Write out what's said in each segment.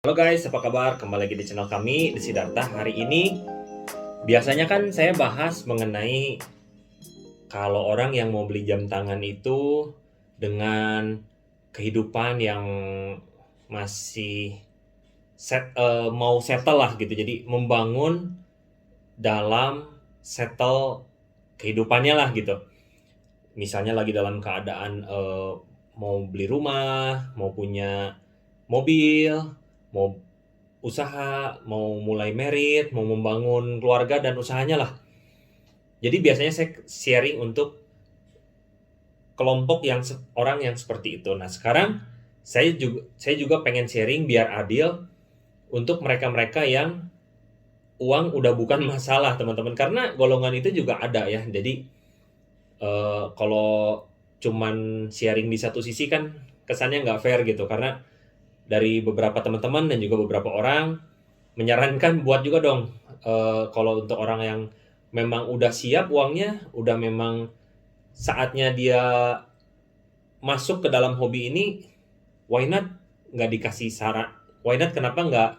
Halo guys, apa kabar? Kembali lagi di channel kami, di Siddhartha. Hari ini, biasanya kan saya bahas mengenai kalau orang yang mau beli jam tangan itu dengan kehidupan yang masih mau settle lah gitu. Jadi membangun dalam settle kehidupannya lah gitu. Misalnya lagi dalam keadaan mau beli rumah, mau punya mobil, mau usaha, mau mulai merit, mau membangun keluarga dan usahanya lah. Jadi biasanya saya sharing untuk kelompok orang yang seperti itu. Nah, sekarang saya juga pengen sharing biar adil untuk mereka-mereka yang uang udah bukan masalah, teman-teman. Karena golongan itu juga ada ya. Jadi kalau cuman sharing di satu sisi kan kesannya nggak fair gitu. Karena dari beberapa teman-teman dan juga beberapa orang menyarankan buat juga dong, kalau untuk orang yang memang udah siap uangnya, udah memang saatnya dia masuk ke dalam hobi ini, why not nggak dikasih saran, why not kenapa nggak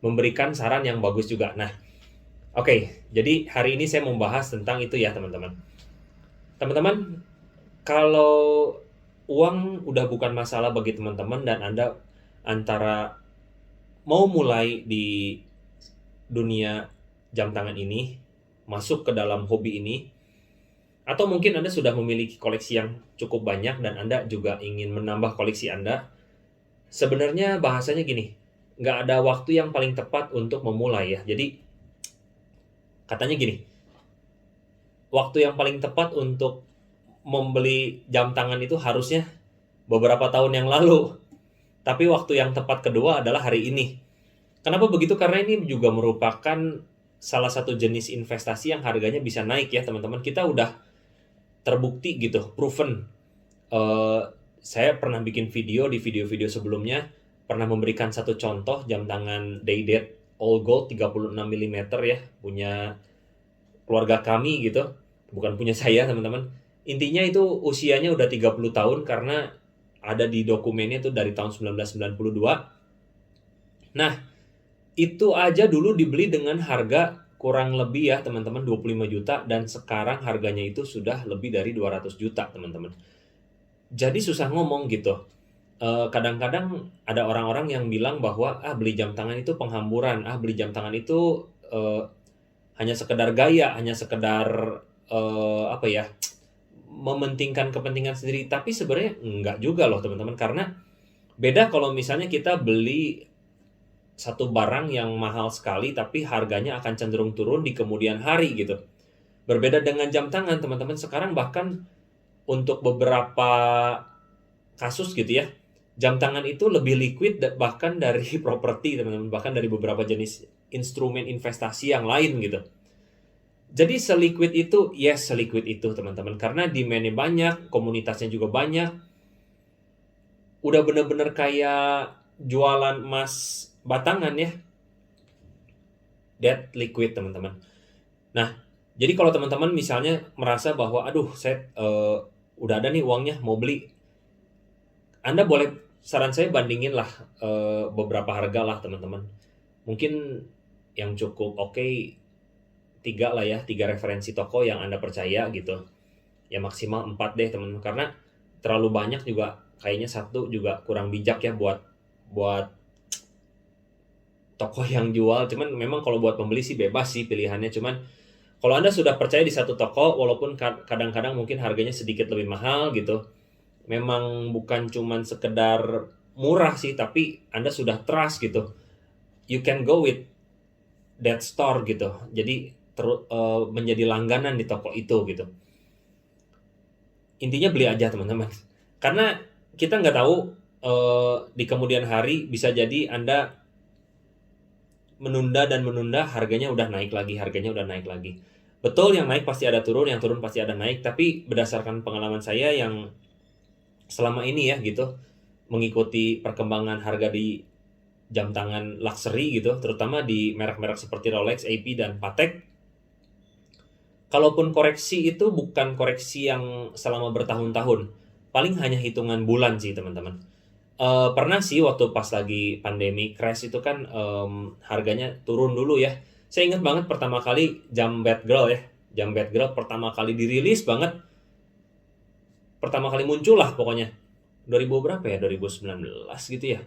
memberikan saran yang bagus juga. Nah, oke, jadi hari ini saya membahas tentang itu ya teman-teman. Teman-teman, kalau uang udah bukan masalah bagi teman-teman dan Anda antara mau mulai di dunia jam tangan ini, masuk ke dalam hobi ini, atau mungkin Anda sudah memiliki koleksi yang cukup banyak dan Anda juga ingin menambah koleksi Anda, sebenarnya bahasanya gini, nggak ada waktu yang paling tepat untuk memulai ya. Jadi katanya gini, waktu yang paling tepat untuk membeli jam tangan itu harusnya beberapa tahun yang lalu. Tapi waktu yang tepat kedua adalah hari ini. Kenapa begitu? Karena ini juga merupakan salah satu jenis investasi yang harganya bisa naik ya teman-teman. Kita udah terbukti gitu, proven. Eh, saya pernah bikin video di video-video sebelumnya, pernah memberikan satu contoh jam tangan Daydate All Gold 36 mm ya, punya keluarga kami gitu, bukan punya saya teman-teman. Intinya itu usianya udah 30 tahun karena ada di dokumennya itu dari tahun 1992. Nah, itu aja dulu dibeli dengan harga kurang lebih ya teman-teman 25 juta dan sekarang harganya itu sudah lebih dari 200 juta teman-teman. Jadi susah ngomong gitu. Kadang-kadang ada orang-orang yang bilang bahwa beli jam tangan itu penghamburan, beli jam tangan itu hanya sekedar gaya, hanya sekedar apa ya, mementingkan kepentingan sendiri. Tapi sebenarnya enggak juga loh teman-teman, karena beda kalau misalnya kita beli satu barang yang mahal sekali tapi harganya akan cenderung turun di kemudian hari gitu. Berbeda dengan jam tangan teman-teman, sekarang bahkan untuk beberapa kasus gitu ya, jam tangan itu lebih liquid bahkan dari properti teman-teman, bahkan dari beberapa jenis instrumen investasi yang lain gitu. Jadi seliquid itu, yes seliquid itu teman-teman, karena demand-nya banyak, komunitasnya juga banyak, udah bener-bener kayak jualan emas batangan ya, that liquid teman-teman. Nah, jadi kalau teman-teman misalnya merasa bahwa aduh saya udah ada nih uangnya mau beli, Anda boleh, saran saya bandingin lah beberapa harga lah teman-teman. Mungkin yang cukup oke, tiga lah ya, tiga referensi toko yang Anda percaya gitu. Ya maksimal 4 deh teman-teman, karena terlalu banyak juga kayaknya satu juga kurang bijak ya buat buat toko yang jual. Cuman memang kalau buat pembeli sih bebas sih pilihannya. Cuman kalau Anda sudah percaya di satu toko, walaupun kadang-kadang mungkin harganya sedikit lebih mahal gitu, memang bukan cuman sekedar murah sih, tapi Anda sudah trust gitu, you can go with that store gitu. Jadi menjadi langganan di toko itu gitu. Intinya beli aja teman-teman. Karena kita nggak tahu di kemudian hari bisa jadi Anda menunda dan menunda, harganya udah naik lagi, harganya udah naik lagi. Betul, yang naik pasti ada turun, yang turun pasti ada naik, tapi berdasarkan pengalaman saya yang selama ini ya gitu, mengikuti perkembangan harga di jam tangan luxury gitu, terutama di merek-merek seperti Rolex, AP, dan Patek, kalaupun koreksi itu bukan koreksi yang selama bertahun-tahun, paling hanya hitungan bulan sih teman-teman. Pernah sih waktu pas lagi pandemi crash itu kan, harganya turun dulu ya. Saya ingat banget pertama kali Jam Bad Girl ya, Jam Bad Girl pertama kali dirilis banget, pertama kali muncul lah pokoknya. 2000 berapa ya, 2019 gitu ya.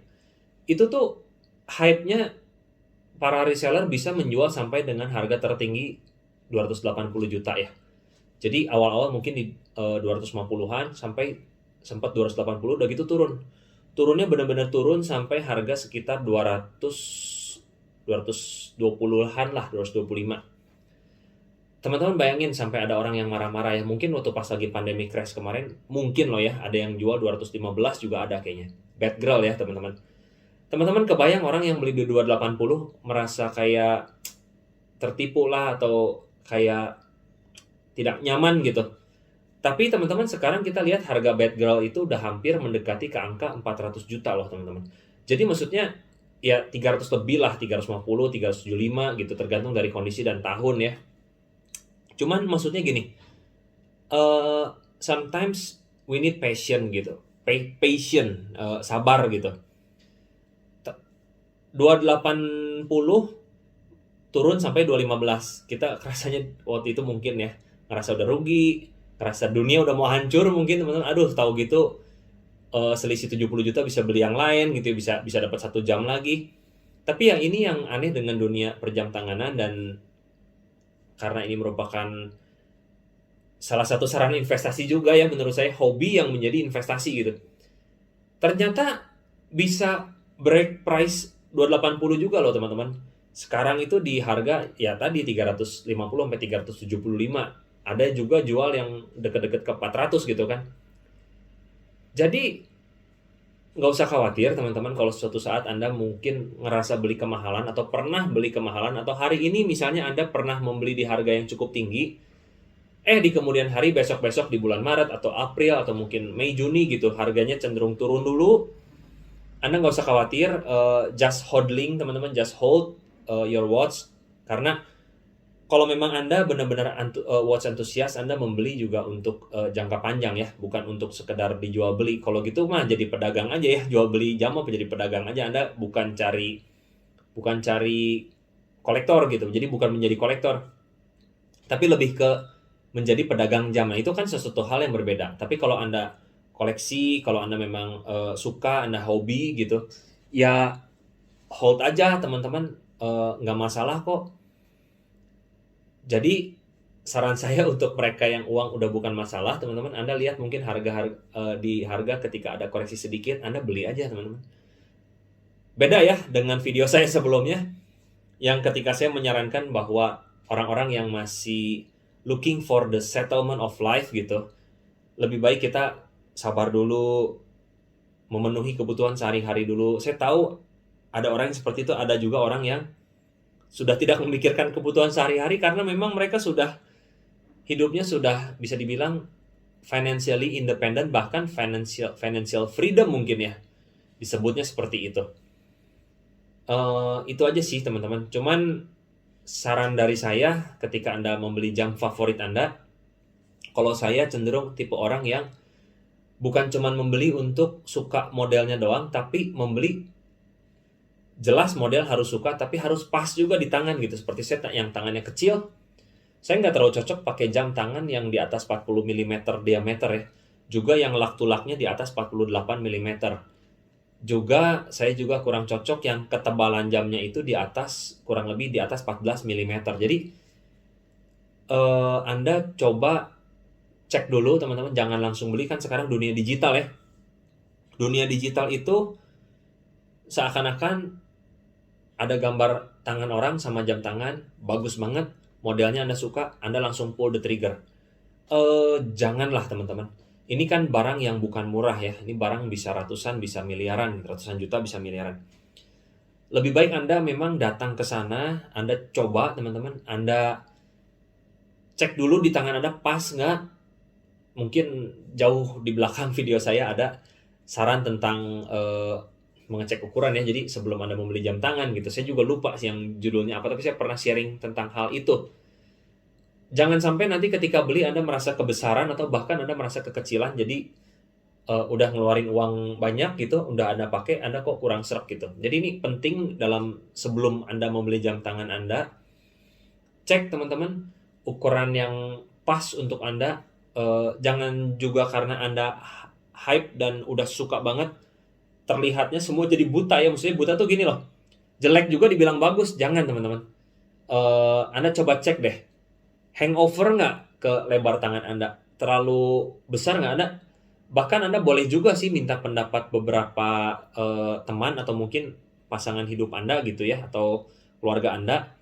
Itu tuh hype-nya para reseller bisa menjual sampai dengan harga tertinggi 280 juta ya. Jadi awal-awal mungkin di 250-an sampai sempat 280 udah gitu turun. Turunnya benar-benar turun sampai harga sekitar 220-an lah, 225. Teman-teman bayangin sampai ada orang yang marah-marah ya. Mungkin waktu pas lagi pandemi crash kemarin, mungkin loh ya, ada yang jual 215 juga ada kayaknya. Bad girl ya teman-teman. Teman-teman kebayang orang yang beli di 280 merasa kayak tertipu lah atau kayak tidak nyaman gitu. Tapi teman-teman sekarang kita lihat harga Bad Girl itu udah hampir mendekati ke angka 400 juta loh teman-teman. Jadi maksudnya ya 300 lebih lah, 350, 375 gitu tergantung dari kondisi dan tahun ya. Cuman maksudnya gini, sometimes we need passion gitu. Patient, sabar gitu. 280 turun sampai 215. Kita rasanya waktu itu mungkin ya ngerasa udah rugi, ngerasa dunia udah mau hancur mungkin teman-teman. Aduh, tahu gitu selisih 70 juta bisa beli yang lain gitu, bisa bisa dapat 1 jam lagi. Tapi yang ini yang aneh dengan dunia perjam tanganan, dan karena ini merupakan salah satu saran investasi juga ya menurut saya, hobi yang menjadi investasi gitu. Ternyata bisa break price 280 juga loh teman-teman. Sekarang itu di harga ya tadi 350 sampai 375. Ada juga jual yang deket-deket ke 400 gitu kan. Jadi nggak usah khawatir teman-teman kalau suatu saat Anda mungkin ngerasa beli kemahalan atau pernah beli kemahalan, atau hari ini misalnya Anda pernah membeli di harga yang cukup tinggi, di kemudian hari besok-besok di bulan Maret atau April atau mungkin Mei Juni gitu harganya cenderung turun dulu. Anda nggak usah khawatir, just hodling teman-teman, just hold your watch. Karena kalau memang Anda benar-benar watch antusias, Anda membeli juga untuk jangka panjang ya, bukan untuk sekedar dijual beli. Kalau gitu mah jadi pedagang aja ya, jual beli jam apa jadi pedagang aja. Anda bukan cari kolektor gitu. Jadi bukan menjadi kolektor, tapi lebih ke menjadi pedagang jam. Nah, itu kan sesuatu hal yang berbeda. Tapi kalau Anda koleksi, kalau Anda memang suka, Anda hobi gitu, ya hold aja teman-teman, nggak masalah kok. Jadi saran saya untuk mereka yang uang udah bukan masalah, teman-teman, Anda lihat mungkin di harga ketika ada koreksi sedikit, Anda beli aja teman-teman. Beda ya dengan video saya sebelumnya, yang ketika saya menyarankan bahwa orang-orang yang masih looking for the settlement of life gitu, lebih baik kita sabar dulu, memenuhi kebutuhan sehari-hari dulu. Saya tahu ada orang yang seperti itu, ada juga orang yang sudah tidak memikirkan kebutuhan sehari-hari karena memang mereka sudah hidupnya sudah bisa dibilang financially independent, bahkan financial freedom mungkin ya disebutnya seperti itu. Itu aja sih teman-teman. Cuman saran dari saya ketika Anda membeli jam favorit Anda, kalau saya cenderung tipe orang yang bukan cuman membeli untuk suka modelnya doang, tapi membeli jelas model harus suka, tapi harus pas juga di tangan gitu. Seperti saya yang tangannya kecil, saya nggak terlalu cocok pakai jam tangan yang di atas 40 mm diameter ya. Juga yang lak-to-laknya di atas 48 mm. Juga saya juga kurang cocok yang ketebalan jamnya itu di atas, kurang lebih di atas 14 mm. Jadi Anda coba cek dulu teman-teman, jangan langsung beli. Kan sekarang dunia digital ya. Dunia digital itu seakan-akan ada gambar tangan orang sama jam tangan, bagus banget, modelnya Anda suka, Anda langsung pull the trigger. Janganlah teman-teman. Ini kan barang yang bukan murah ya. Ini barang bisa ratusan, bisa miliaran, ratusan juta bisa miliaran. Lebih baik Anda memang datang ke sana, Anda coba teman-teman, Anda cek dulu di tangan Anda pas nggak. Mungkin jauh di belakang video saya ada saran tentang mengecek ukuran ya. Jadi sebelum Anda membeli jam tangan gitu, saya juga lupa sih yang judulnya apa, tapi saya pernah sharing tentang hal itu. Jangan sampai nanti ketika beli Anda merasa kebesaran atau bahkan Anda merasa kekecilan, jadi udah ngeluarin uang banyak gitu, udah Anda pakai, Anda kok kurang sreg gitu. Jadi ini penting sebelum Anda membeli jam tangan Anda, cek teman-teman ukuran yang pas untuk Anda. Jangan juga karena Anda hype dan udah suka banget, terlihatnya semua jadi buta ya. Maksudnya buta tuh gini loh, jelek juga dibilang bagus, jangan teman-teman. Anda coba cek deh, hangover nggak ke lebar tangan Anda? Terlalu besar nggak Anda? Bahkan Anda boleh juga sih minta pendapat beberapa teman atau mungkin pasangan hidup Anda gitu ya, atau keluarga Anda.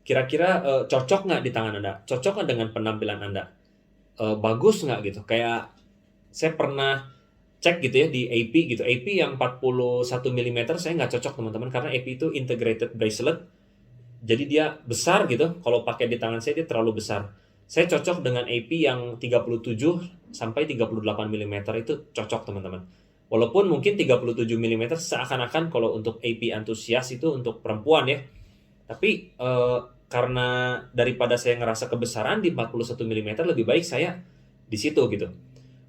Kira-kira cocok nggak di tangan Anda? Cocok nggak dengan penampilan Anda? Bagus nggak gitu? Kayak saya pernah cek gitu ya di AP gitu. AP yang 41 mm saya nggak cocok teman-teman, karena AP itu integrated bracelet. Jadi dia besar gitu. Kalau pakai di tangan saya dia terlalu besar. Saya cocok dengan AP yang 37 sampai 38 mm itu cocok teman-teman. Walaupun mungkin 37 mm seakan-akan kalau untuk AP antusias itu untuk perempuan ya. Tapi karena daripada saya ngerasa kebesaran di 41 mm, lebih baik saya di situ gitu.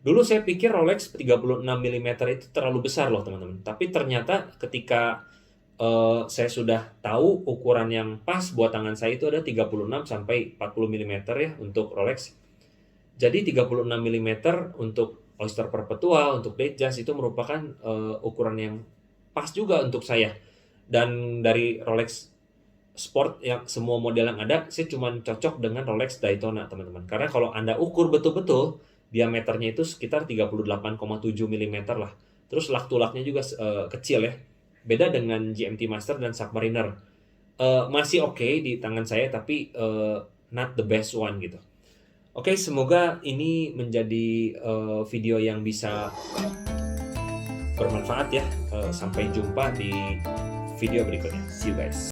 Dulu saya pikir Rolex 36 mm itu terlalu besar loh teman-teman. Tapi ternyata ketika saya sudah tahu ukuran yang pas buat tangan saya itu ada 36 sampai 40 mm ya untuk Rolex. Jadi 36 mm untuk Oyster Perpetual, untuk Datejust itu merupakan ukuran yang pas juga untuk saya. Dan dari Rolex Sport yang semua model yang ada, saya cuma cocok dengan Rolex Daytona teman-teman. Karena kalau Anda ukur betul-betul, diameternya itu sekitar 38,7 mm lah. Terus lak-tulaknya juga kecil ya. Beda dengan GMT Master dan Submariner. Masih oke di tangan saya, tapi not the best one gitu. Oke, semoga ini menjadi video yang bisa bermanfaat ya. Sampai jumpa di video berikutnya. See you guys.